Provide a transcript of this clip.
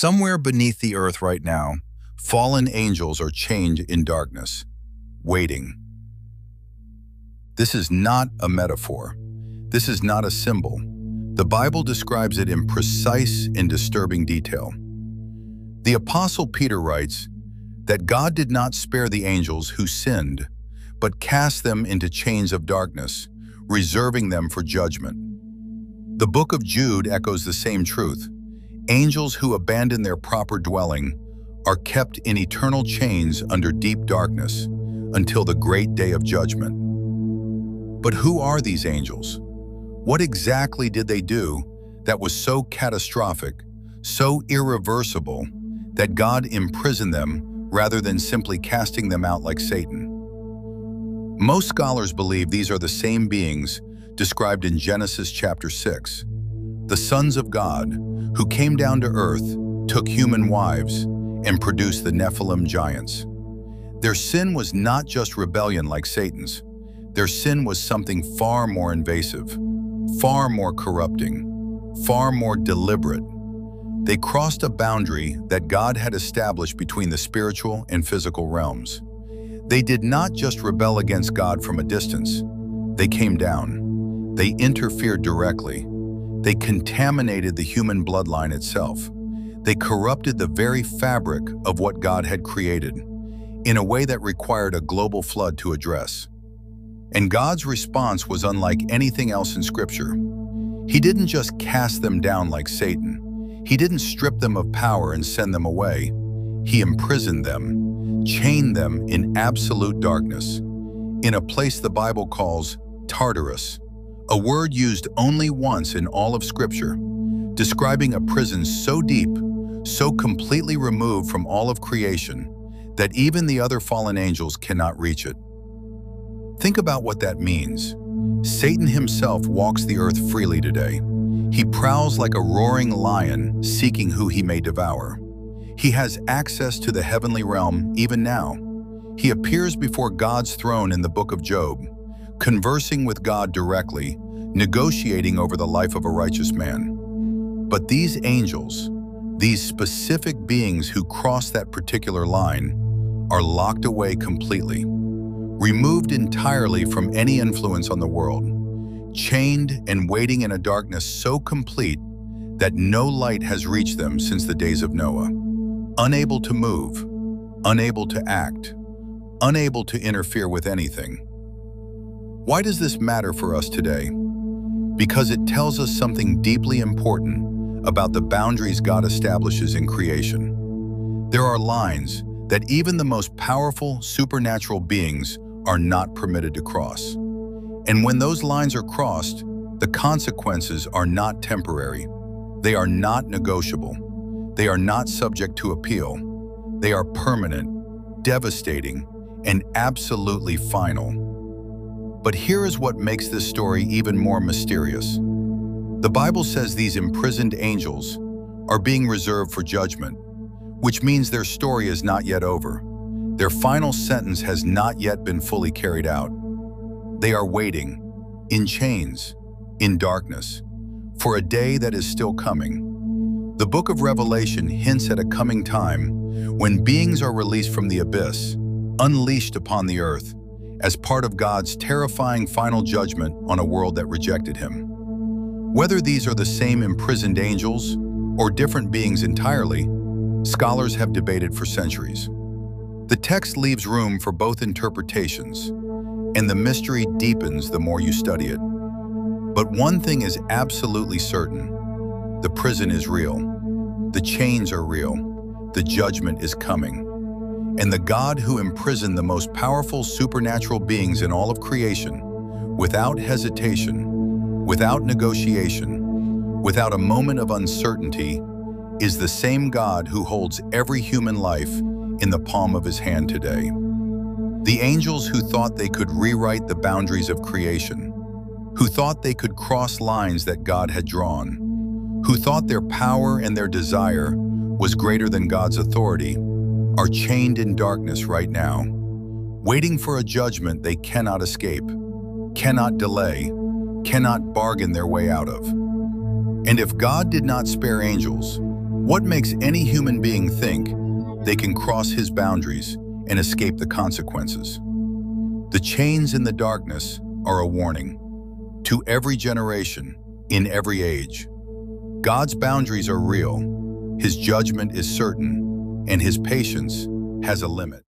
Somewhere beneath the earth right now, fallen angels are chained in darkness, waiting. This is not a metaphor. This is not a symbol. The Bible describes it in precise and disturbing detail. The Apostle Peter writes that God did not spare the angels who sinned, but cast them into chains of darkness, reserving them for judgment. The book of Jude echoes the same truth. Angels who abandon their proper dwelling are kept in eternal chains under deep darkness until the great day of judgment. But who are these angels? What exactly did they do that was so catastrophic, so irreversible, that God imprisoned them rather than simply casting them out like Satan? Most scholars believe these are the same beings described in Genesis chapter 6, the sons of God who came down to earth, took human wives, and produced the Nephilim giants. Their sin was not just rebellion like Satan's. Their sin was something far more invasive, far more corrupting, far more deliberate. They crossed a boundary that God had established between the spiritual and physical realms. They did not just rebel against God from a distance. They came down. They interfered directly. They contaminated the human bloodline itself. They corrupted the very fabric of what God had created in a way that required a global flood to address. And God's response was unlike anything else in Scripture. He didn't just cast them down like Satan. He didn't strip them of power and send them away. He imprisoned them, chained them in absolute darkness, in a place the Bible calls Tartarus, a word used only once in all of Scripture, describing a prison so deep, so completely removed from all of creation, that even the other fallen angels cannot reach it. Think about what that means. Satan himself walks the earth freely today. He prowls like a roaring lion, seeking who he may devour. He has access to the heavenly realm even now. He appears before God's throne in the book of Job, conversing with God directly, negotiating over the life of a righteous man. But these angels, these specific beings who cross that particular line, are locked away completely, removed entirely from any influence on the world, chained and waiting in a darkness so complete that no light has reached them since the days of Noah, unable to move, unable to act, unable to interfere with anything. Why does this matter for us today? Because it tells us something deeply important about the boundaries God establishes in creation. There are lines that even the most powerful supernatural beings are not permitted to cross. And when those lines are crossed, the consequences are not temporary. They are not negotiable. They are not subject to appeal. They are permanent, devastating, and absolutely final. But here is what makes this story even more mysterious. The Bible says these imprisoned angels are being reserved for judgment, which means their story is not yet over. Their final sentence has not yet been fully carried out. They are waiting, in chains, in darkness, for a day that is still coming. The book of Revelation hints at a coming time when beings are released from the abyss, unleashed upon the earth, as part of God's terrifying final judgment on a world that rejected Him. Whether these are the same imprisoned angels or different beings entirely, scholars have debated for centuries. The text leaves room for both interpretations, and the mystery deepens the more you study it. But one thing is absolutely certain: the prison is real, the chains are real, the judgment is coming. And the God who imprisoned the most powerful supernatural beings in all of creation, without hesitation, without negotiation, without a moment of uncertainty, is the same God who holds every human life in the palm of His hand today. The angels who thought they could rewrite the boundaries of creation, who thought they could cross lines that God had drawn, who thought their power and their desire was greater than God's authority, are chained in darkness right now, waiting for a judgment they cannot escape, cannot delay, cannot bargain their way out of. And if God did not spare angels, What makes any human being think they can cross his boundaries and escape the consequences? The chains in the darkness are a warning to every generation, in every age. God's boundaries are real, his judgment is certain, and his patience has a limit.